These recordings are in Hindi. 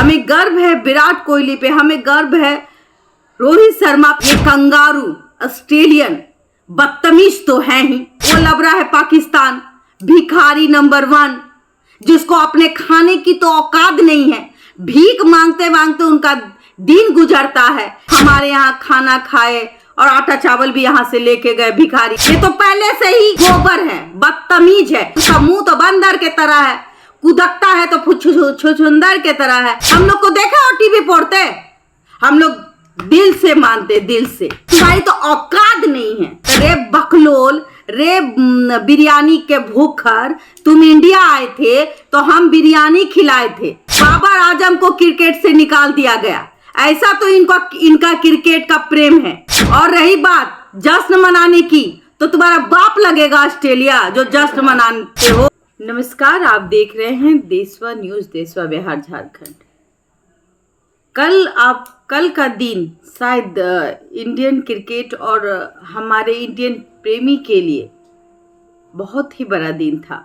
हमें गर्व है विराट कोहली पे, हमें गर्व है रोहित शर्मा पे। कंगारू ऑस्ट्रेलियन बदतमीज तो है ही, वो लब रहा है पाकिस्तान, भिखारी नंबर 1, जिसको अपने खाने की तो औकात नहीं है, भीख मांगते मांगते उनका दिन गुजरता है। हमारे यहाँ खाना खाए और आटा चावल भी यहाँ से लेके गए भिखारी। ये तो पहले से ही गोबर है, बदतमीज है, उसका मुंह तो बंदर के तरह है, कुदकता है तो छुछुंदर के तरह है। हम लोग को देखा और टीवी पढ़ते, हम लोग दिल से मानते, दिल से। तुम्हारी तो औकात नहीं है रे बकलोल, रे बिरयानी के भूखर। तुम इंडिया आए थे तो हम बिरयानी खिलाए थे। बाबर आजम को क्रिकेट से निकाल दिया गया, ऐसा तो इनका क्रिकेट का प्रेम है। और रही बात जश्न मनाने की, तो तुम्हारा बाप लगेगा ऑस्ट्रेलिया जो जश्न मनाते हो। नमस्कार, आप देख रहे हैं देशवा न्यूज, देशवा बिहार झारखंड। कल का दिन शायद इंडियन क्रिकेट और हमारे इंडियन प्रेमी के लिए बहुत ही बड़ा दिन था,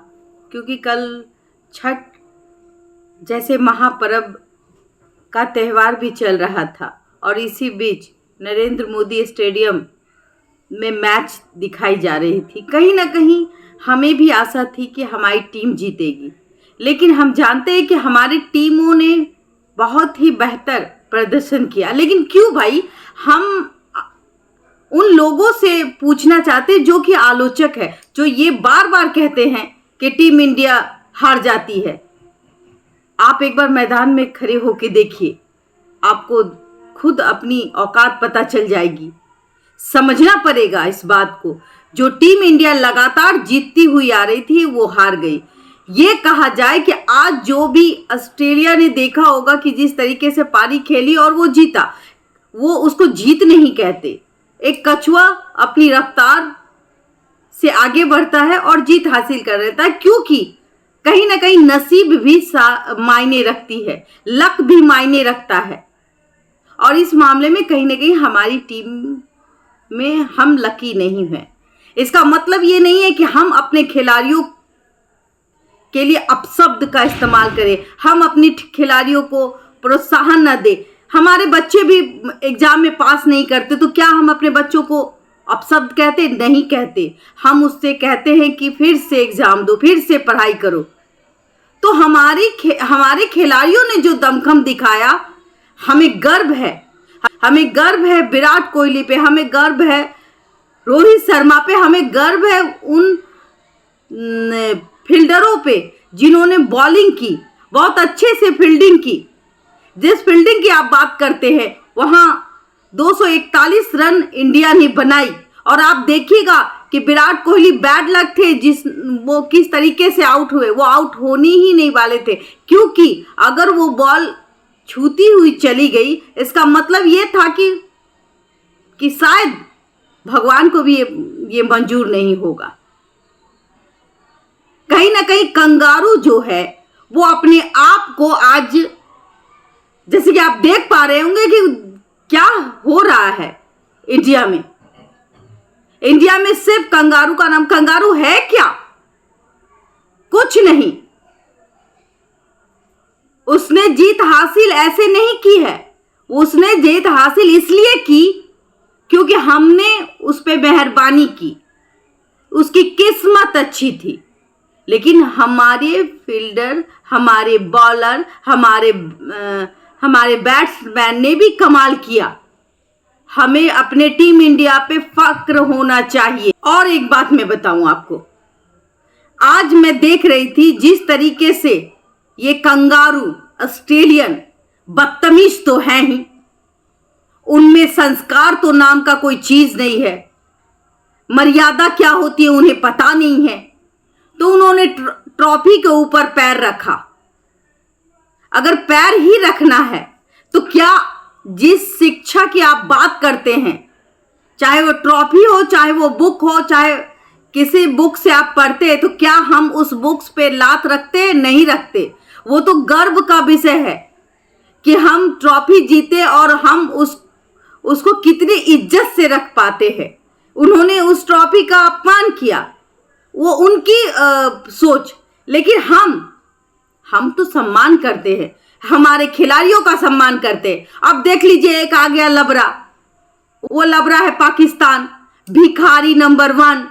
क्योंकि कल छठ जैसे महापर्व का त्यौहार भी चल रहा था और इसी बीच नरेंद्र मोदी स्टेडियम में मैच दिखाई जा रही थी। कहीं ना कहीं हमें भी आशा थी कि हमारी टीम जीतेगी, लेकिन हम जानते हैं कि हमारी टीमों ने बहुत ही बेहतर प्रदर्शन किया। लेकिन क्यों भाई? हम उन लोगों से पूछना चाहते हैं जो कि आलोचक है, जो ये बार बार कहते हैं कि टीम इंडिया हार जाती है। आप एक बार मैदान में खड़े होके देखिए, आपको खुद अपनी औकात पता चल जाएगी। समझना पड़ेगा इस बात को। जो टीम इंडिया लगातार जीतती हुई आ रही थी वो हार गई। ये कहा जाए कि आज जो भी ऑस्ट्रेलिया ने देखा होगा कि जिस तरीके से पारी खेली और वो जीता, वो उसको जीत नहीं कहते। एक कछुआ अपनी रफ्तार से आगे बढ़ता है और जीत हासिल कर लेता है, क्योंकि कहीं ना कहीं नसीब भी मायने रखती है, लक भी मायने रखता है। और इस मामले में कहीं ना कहीं हमारी टीम में हम लकी नहीं हैं। इसका मतलब ये नहीं है कि हम अपने खिलाड़ियों के लिए अपशब्द का इस्तेमाल करें, हम अपनी खिलाड़ियों को प्रोत्साहन न दें। हमारे बच्चे भी एग्जाम में पास नहीं करते, तो क्या हम अपने बच्चों को अपशब्द कहते? नहीं कहते। हम उससे कहते हैं कि फिर से एग्जाम दो, फिर से पढ़ाई करो। तो हमारे खिलाड़ियों ने जो दमखम दिखाया, हमें गर्व है। हमें गर्व है विराट कोहली पे, हमें गर्व है रोहित शर्मा पे, हमें गर्व है उन फील्डरों पे जिन्होंने बॉलिंग की, बहुत अच्छे से फील्डिंग की। जिस फील्डिंग की आप बात करते हैं, वहां 241 रन इंडिया ने बनाई। और आप देखिएगा कि विराट कोहली बैड लक थे, वो किस तरीके से आउट हुए। वो आउट होने ही नहीं वाले थे, क्योंकि अगर वो बॉल छूती हुई चली गई, इसका मतलब ये था कि शायद भगवान को भी ये मंजूर नहीं होगा। कहीं ना कहीं कंगारू जो है वो अपने आप को आज, जैसे कि आप देख पा रहे होंगे कि क्या हो रहा है इंडिया में। इंडिया में सिर्फ कंगारू का नाम, कंगारू है क्या? कुछ नहीं। उसने जीत हासिल ऐसे नहीं की है, उसने जीत हासिल इसलिए की क्योंकि हमने उस पर मेहरबानी की, उसकी किस्मत अच्छी थी। लेकिन हमारे फील्डर, हमारे बॉलर, हमारे बैट्समैन ने भी कमाल किया। हमें अपने टीम इंडिया पे फक्र होना चाहिए। और एक बात मैं बताऊं आपको, आज मैं देख रही थी जिस तरीके से ये कंगारू ऑस्ट्रेलियन बदतमीज तो हैं ही, उनमें संस्कार तो नाम का कोई चीज नहीं है, मर्यादा क्या होती है उन्हें पता नहीं है। तो उन्होंने ट्रॉफी के ऊपर पैर रखा। अगर पैर ही रखना है तो क्या जिस शिक्षा की आप बात करते हैं, चाहे वो ट्रॉफी हो, चाहे वो बुक हो, चाहे किसी बुक से आप पढ़ते हैं, तो क्या हम उस बुक्स पे लात रखते? नहीं रखते। वो तो गर्व का विषय है कि हम ट्रॉफी जीते और हम उसको कितनी इज्जत से रख पाते हैं। उन्होंने उस ट्रॉफी का अपमान किया, वो उनकी सोच। लेकिन हम तो सम्मान करते हैं। हमारे खिलाड़ियों का सम्मान करते। अब देख लीजिए, एक आ गया लबरा, वो लबरा है पाकिस्तान, भिखारी नंबर 1,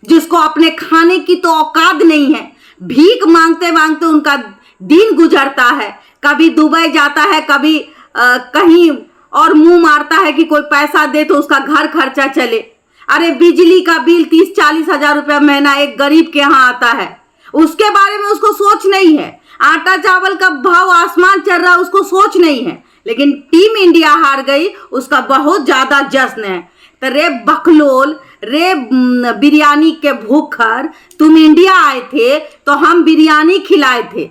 जिसको अपने खाने की तो औकात नहीं है। भीख मांगते मांगते उनका दिन गुजरता है। कभी दुबई जाता है, कभी कहीं और मुंह मारता है कि कोई पैसा दे तो उसका घर खर्चा चले। अरे बिजली का बिल 30-40 हजार रुपया महीना एक गरीब के यहाँ आता है, उसके बारे में उसको सोच नहीं है। आटा चावल का भाव आसमान चल रहा, उसको सोच नहीं है। लेकिन टीम इंडिया हार गई, उसका बहुत ज्यादा जश्न है। तो रे बकलोल, रे बिरयानी के भूखर, तुम इंडिया आए थे तो हम बिरयानी खिलाए थे।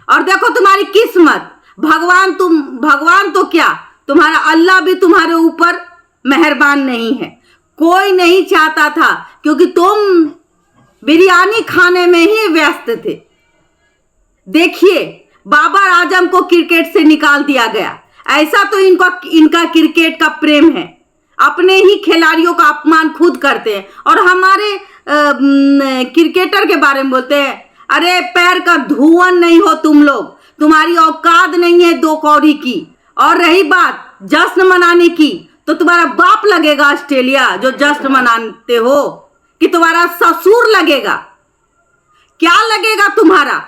और देखो तुम्हारी किस्मत, भगवान तो क्या, तुम्हारा अल्लाह भी तुम्हारे ऊपर मेहरबान नहीं है। कोई नहीं चाहता था, क्योंकि तुम बिरयानी खाने में ही व्यस्त थे। देखिए, बाबर आजम को क्रिकेट से निकाल दिया गया। ऐसा तो इनका क्रिकेट का प्रेम है, अपने ही खिलाड़ियों का अपमान खुद करते हैं और हमारे क्रिकेटर के बारे में बोलते हैं। अरे पैर का धुआं नहीं हो तुम लोग, तुम्हारी औकात नहीं है 2 कौड़ी की। और रही बात जश्न मनाने की, तो तुम्हारा बाप लगेगा ऑस्ट्रेलिया जो जश्न मनाते हो, कि तुम्हारा ससुर लगेगा, क्या लगेगा तुम्हारा।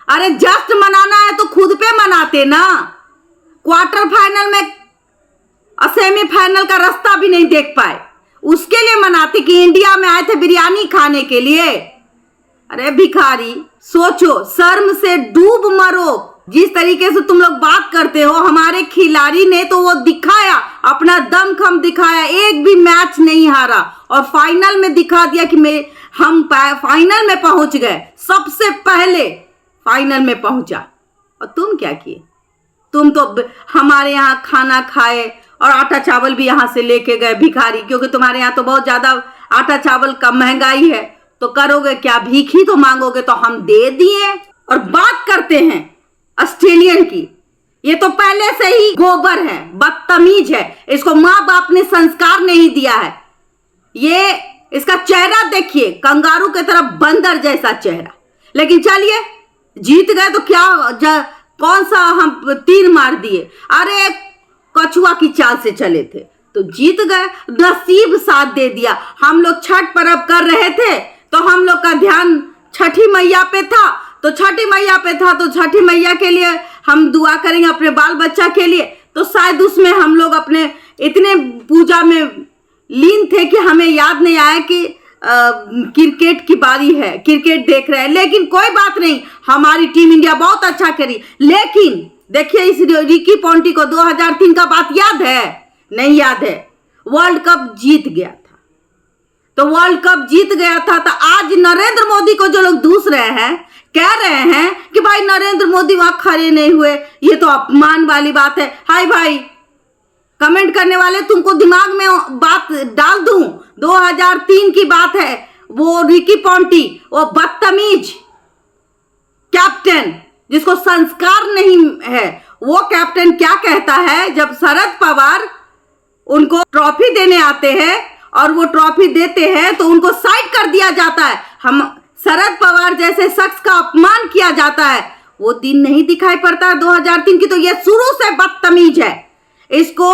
अरे जश्न मनाना है तो खुद पे मनाते ना। क्वार्टर फाइनल में और सेमीफाइनल का रास्ता भी नहीं देख पाए, उसके लिए मनाते कि इंडिया में आए थे बिरयानी खाने के लिए। अरे भिखारी, सोचो, शर्म से डूब मरो। जिस तरीके से तुम लोग बात करते हो, हमारे खिलाड़ी ने तो वो दिखाया, अपना दमखम दिखाया, एक भी मैच नहीं हारा और फाइनल में दिखा दिया कि हम फाइनल में पहुंच गए, सबसे पहले फाइनल में पहुंचा। और तुम क्या किए? तुम तो हमारे यहाँ खाना खाए और आटा चावल भी यहाँ से लेके गए भिखारी, क्योंकि तुम्हारे यहाँ तो बहुत ज्यादा आटा चावल का महंगाई है। तो करोगे क्या? भीख ही तो मांगोगे, तो हम दे दिए। और बात करते हैं ऑस्ट्रेलियन की, ये तो पहले से ही गोबर है, बदतमीज है, इसको माँ बाप ने संस्कार नहीं दिया है। ये इसका चेहरा देखिए, कंगारू की तरह बंदर जैसा चेहरा। लेकिन चलिए, जीत गए तो क्या, कौन सा हम तीर मार दिए? अरे कछुआ की चाल से चले थे तो जीत गए, नसीब साथ दे दिया। हम लोग छठ पर्व कर रहे थे तो हम लोग का ध्यान छठी मैया पे था, तो छठी मैया के लिए हम दुआ करेंगे अपने बाल बच्चा के लिए। तो शायद उसमें हम लोग अपने इतने पूजा में लीन थे कि हमें याद नहीं आया कि क्रिकेट की बारी है, क्रिकेट देख रहे हैं। लेकिन कोई बात नहीं, हमारी टीम इंडिया बहुत अच्छा करी। लेकिन देखिए, इस रिकी पॉन्टिंग को 2003 का बात याद है? नहीं याद है। वर्ल्ड कप जीत गया था, तो वर्ल्ड कप जीत गया था, तो आज नरेंद्र मोदी को जो लोग दूस रहे हैं, कह रहे हैं कि भाई नरेंद्र मोदी वहां खड़े नहीं हुए, ये तो अपमान वाली बात है। हाय भाई, कमेंट करने वाले, तुमको दिमाग में बात डाल दूं, 2003 की बात है। वो रिकी पॉन्टिंग, वो बदतमीज कैप्टन जिसको संस्कार नहीं है, वो कैप्टन क्या कहता है जब शरद पवार उनको ट्रॉफी देने आते हैं और वो ट्रॉफी देते हैं तो उनको साइड कर दिया जाता है। हम शरद पवार जैसे शख्स का अपमान किया जाता है, वो दिन नहीं दिखाई पड़ता 2003 की। तो ये शुरू से बदतमीज है। इसको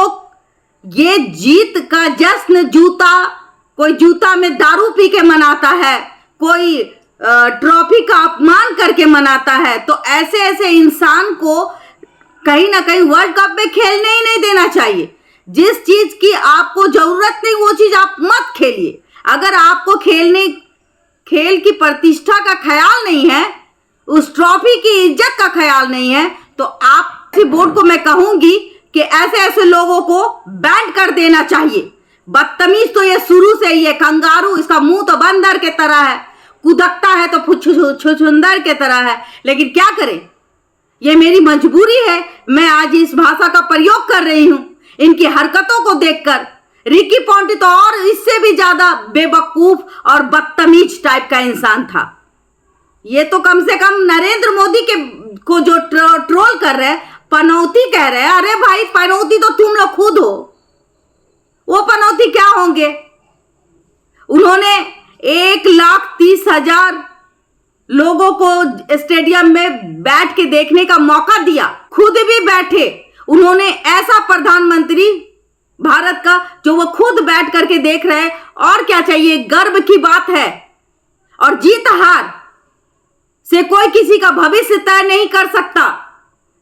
ये जीत का जश्न, कोई जूता में दारू पी के मनाता है, कोई ट्रॉफी का अपमान करके मनाता है। तो ऐसे इंसान को कहीं ना कहीं वर्ल्ड कप में खेलने ही नहीं देना चाहिए। जिस चीज की आपको जरूरत नहीं वो चीज आप मत खेलिए। अगर आपको खेल की प्रतिष्ठा का ख्याल नहीं है, उस ट्रॉफी की इज्जत का ख्याल नहीं है, तो आप बोर्ड को मैं कहूंगी कि ऐसे लोगों को बैन कर देना चाहिए। बदतमीज तो ये शुरू से ही है, कंगारू, इसका मुंह तो बंदर के तरह है, कुदकता है तो छुछुंदर के तरह है। लेकिन क्या करें, ये मेरी मजबूरी है, मैं आज इस भाषा का प्रयोग कर रही हूं। इनकी हरकतों को देखकर रिकी पॉन्टिंग तो और इससे भी ज्यादा बेवकूफ और बदतमीज टाइप का इंसान था। ये तो कम से कम नरेंद्र मोदी को जो ट्रोल कर रहे हैं, पनौती कह रहे हैं। अरे भाई, पनौती तो तुम लोग खुद हो, वो पनौती क्या होंगे? उन्होंने 1,30,000 लोगों को स्टेडियम में बैठ के देखने का मौका दिया, खुद भी बैठे। उन्होंने ऐसा प्रधानमंत्री भारत का जो वो खुद बैठ करके देख रहे हैं, और क्या चाहिए? गर्व की बात है। और जीत हार से कोई किसी का भविष्य तय नहीं कर सकता।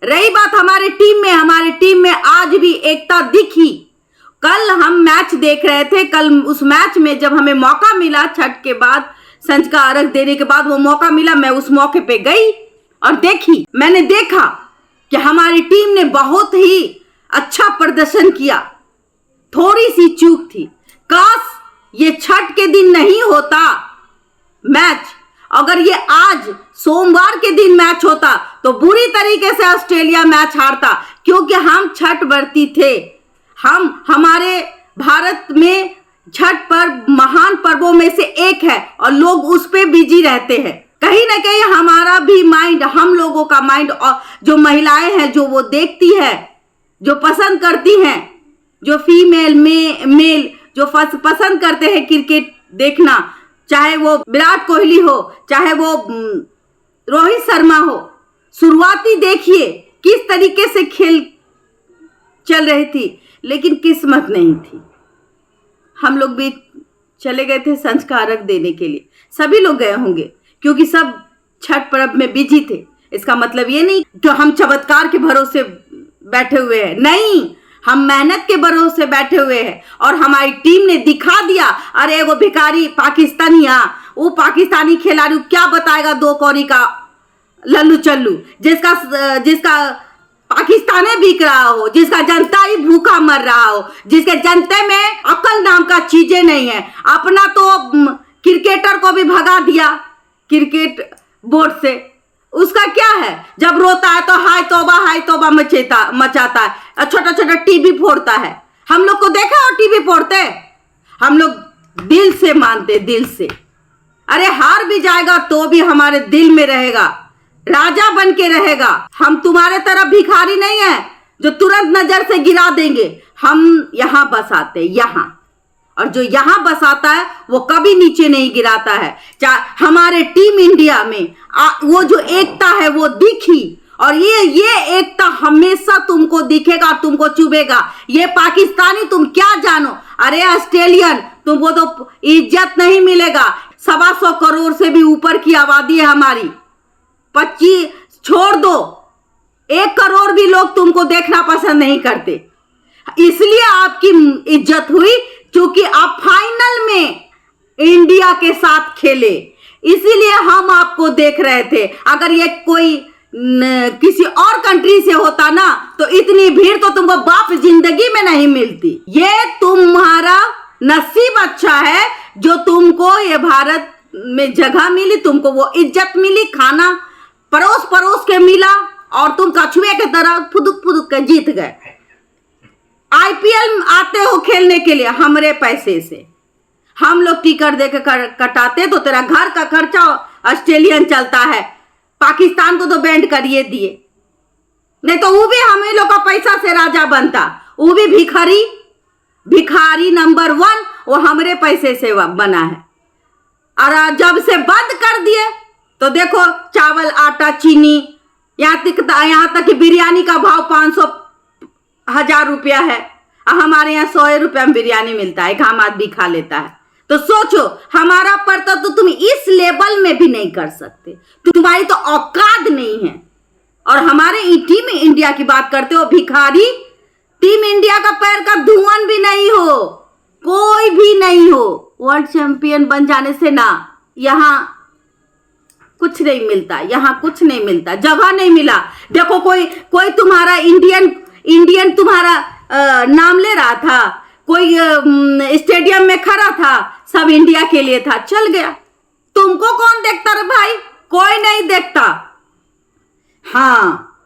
रही बात हमारे टीम में आज भी एकता दिखी। कल हम मैच देख रहे थे, कल उस मैच में जब हमें मौका मिला, छठ के बाद संझ का अर्घ देने के बाद वो मौका मिला, मैं उस मौके पे गई और देखी। मैंने देखा कि हमारी टीम ने बहुत ही अच्छा प्रदर्शन किया। थोड़ी सी चूक थी, काश ये छठ के दिन नहीं होता मैच, अगर ये आज सोमवार के दिन मैच होता तो बुरी तरीके से ऑस्ट्रेलिया मैच हारता, क्योंकि हम छठ व्रती थे। हमारे भारत में छठ पर्व महान पर्वों में से एक है और लोग उस पे बिजी रहते हैं। कहीं ना कहीं हमारा भी माइंड, हम लोगों का माइंड, और जो महिलाएं हैं जो वो देखती है, जो पसंद करती हैं, जो फीमेल मेल जो पसंद करते हैं क्रिकेट देखना, चाहे वो विराट कोहली हो, चाहे वो रोहित शर्मा हो। शुरुआती देखिए किस तरीके से खेल चल रही थी, लेकिन किस्मत नहीं थी। हम लोग भी चले गए थे संझ का अर्घ देने के लिए, सभी लोग गए होंगे क्योंकि सब छठ पर्व में बिजी थे। इसका मतलब ये नहीं कि हम चमत्कार के भरोसे बैठे हुए हैं, नहीं, हम मेहनत के भरोसे बैठे हुए हैं। और हमारी टीम ने दिखा दिया। अरे वो भिखारी पाकिस्तानिया, वो पाकिस्तानी खिलाड़ी क्या बताएगा, 2 कौड़ी का लल्लू चल्लू, जिसका पाकिस्तान बिक रहा हो, जिसका जनता ही भूखा मर रहा हो, जिसके जनता में अकल नाम का चीजें नहीं है। अपना तो क्रिकेटर को भी भगा दिया क्रिकेट बोर्ड से, उसका क्या है? जब रोता है तो हाय तौबा मचाता है, छोटा छोटा टीवी फोड़ता है। हम लोग को देखा और टीवी फोड़ते, हम लोग दिल से मानते, दिल से। अरे हार भी जाएगा तो भी हमारे दिल में रहेगा, राजा बन के रहेगा। हम तुम्हारे तरफ भिखारी नहीं है जो तुरंत नजर से गिरा देंगे। हम यहाँ बसाते, यहाँ, और जो यहाँ बसाता है वो कभी नीचे नहीं गिराता है। हमारे टीम इंडिया में वो जो एकता है वो दिखी, और ये एकता हमेशा तुमको दिखेगा, तुमको चुभेगा। ये पाकिस्तानी तुम क्या जानो, अरे ऑस्ट्रेलियन तुमको तो इज्जत नहीं मिलेगा। 125 करोड़ से भी ऊपर की आबादी है हमारी, 25 छोड़ दो, 1 करोड़ भी लोग तुमको देखना पसंद नहीं करते। इसलिए आपकी इज्जत हुई क्योंकि आप फाइनल में इंडिया के साथ खेले, इसीलिए हम आपको देख रहे थे। अगर ये कोई किसी और कंट्री से होता ना तो इतनी भीड़ तो तुमको बाप जिंदगी में नहीं मिलती। ये तुम्हारा नसीब अच्छा है जो तुमको ये भारत में जगह मिली, तुमको वो इज्जत मिली, खाना परोस परोस के मिला, और तुम कछुए के तरह फुदुक फुदुक के जीत गए। आईपीएल आते हो खेलने के लिए हमारे पैसे से, हम लोग टिकट देकर कटाते तो तेरा घर का खर्चा ऑस्ट्रेलियन चलता है। पाकिस्तान को तो बैंड करिए दिए, नहीं तो वो भी हम लोग का पैसा से राजा बनता। वो भी भिखारी नंबर 1 वो हमारे पैसे से बना है। और जब से बंद कर दिए तो देखो चावल, आटा, चीनी, यहाँ तक कि बिरयानी का भाव 500-1000 रुपया है। हमारे यहाँ 100 रुपया में बिरयानी मिलता है, एक आम आदमी खा लेता है। तो सोचो हमारा पड़ता तो तुम इस लेवल में भी नहीं कर सकते, तुम्हारी तो औकात नहीं है। और हमारे टीम इंडिया की बात करते हो, भिखारी टीम इंडिया का पैर का धुआं भी नहीं हो, कोई भी नहीं हो। वर्ल्ड चैंपियन बन जाने से ना यहाँ कुछ नहीं मिलता, यहाँ कुछ नहीं मिलता, जगह नहीं मिला। देखो कोई तुम्हारा इंडियन तुम्हारा नाम ले रहा था, कोई स्टेडियम में खड़ा था, सब इंडिया के लिए था, चल गया। तुमको कौन देखता रे भाई? कोई नहीं देखता। हाँ,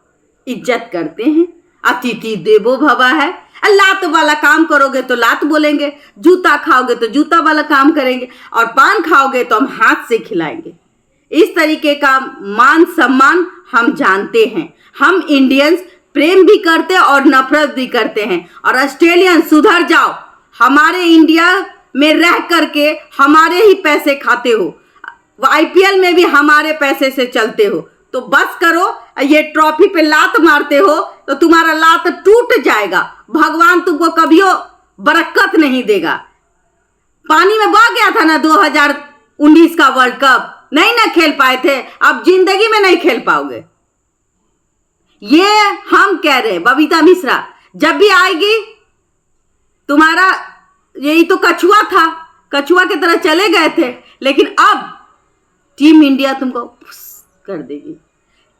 इज्जत करते हैं, अतिथि देवो भव है। लात वाला काम करोगे तो लात बोलेंगे, जूता खाओगे तो जूता वाला काम करेंगे, और पान खाओगे तो हम हाथ से खिलाएंगे। इस तरीके का मान सम्मान हम जानते हैं। हम इंडियंस प्रेम भी करते और नफरत भी करते हैं। और ऑस्ट्रेलियन सुधर जाओ, हमारे इंडिया में रह करके हमारे ही पैसे खाते हो। वो आईपीएल में भी हमारे पैसे से चलते हो, तो बस करो। ये ट्रॉफी पे लात मारते हो तो तुम्हारा लात टूट जाएगा, भगवान तुमको कभियो बरकत नहीं देगा। पानी में बह गया था ना 2019 का वर्ल्ड कप, नहीं ना खेल पाए थे, अब जिंदगी में नहीं खेल पाओगे। ये हम कह रहे हैं। बबीता मिश्रा जब भी आएगी तुम्हारा, यही तो कछुआ था, कछुआ की तरह चले गए थे, लेकिन अब टीम इंडिया तुमको कर देगी।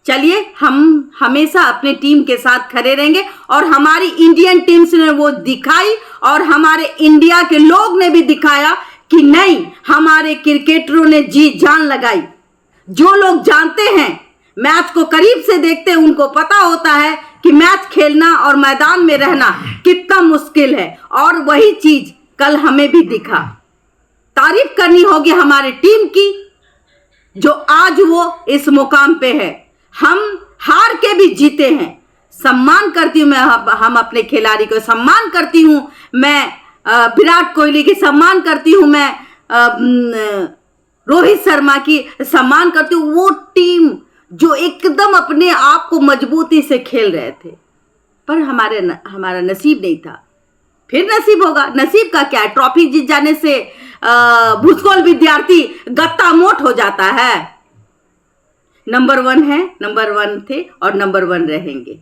चलिए, हम हमेशा अपने टीम के साथ खड़े रहेंगे और हमारी इंडियन टीम्स ने वो दिखाई और हमारे इंडिया के लोग ने भी दिखाया कि नहीं, हमारे क्रिकेटरों ने जी जान लगाई। जो लोग जानते हैं, मैच को करीब से देखते हैं, उनको पता होता है कि मैच खेलना और मैदान में रहना कितना मुश्किल है, और वही चीज कल हमें भी दिखा। तारीफ करनी होगी हमारे टीम की, जो आज वो इस मुकाम पे है। हम हार के भी जीते हैं। सम्मान करती हूँ मैं, हम अपने खिलाड़ी को सम्मान करती हूँ मैं, विराट कोहली की सम्मान करती हूँ मैं, रोहित शर्मा की सम्मान करती हूँ। वो टीम जो एकदम अपने आप को मजबूती से खेल रहे थे, पर हमारा नसीब नहीं था। फिर नसीब होगा, नसीब का क्या है? ट्रॉफी जीत जाने से भूसकोल विद्यार्थी गत्ता मोट हो जाता है। नंबर 1 है, नंबर 1 थे और नंबर 1 रहेंगे।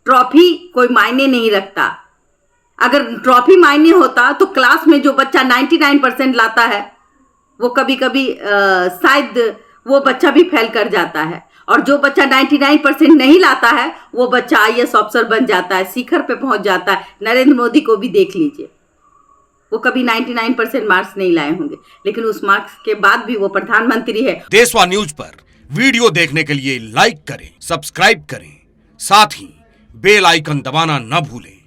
ट्रॉफी कोई मायने नहीं रखता। अगर ट्रॉफी मायने होता तो क्लास में जो बच्चा 99% लाता है, वो कभी कभी शायद वो बच्चा भी फेल कर जाता है, और जो बच्चा 99% नहीं लाता है वो बच्चा आईएएस अफसर बन जाता है, शिखर पे पहुंच जाता है। नरेंद्र मोदी को भी देख लीजिए, वो कभी 99% मार्क्स नहीं लाए होंगे, लेकिन उस मार्क्स के बाद भी वो प्रधानमंत्री है। देशवा न्यूज पर वीडियो देखने के लिए लाइक करें, सब्सक्राइब करें, साथ ही बेल आइकन दबाना न भूलें।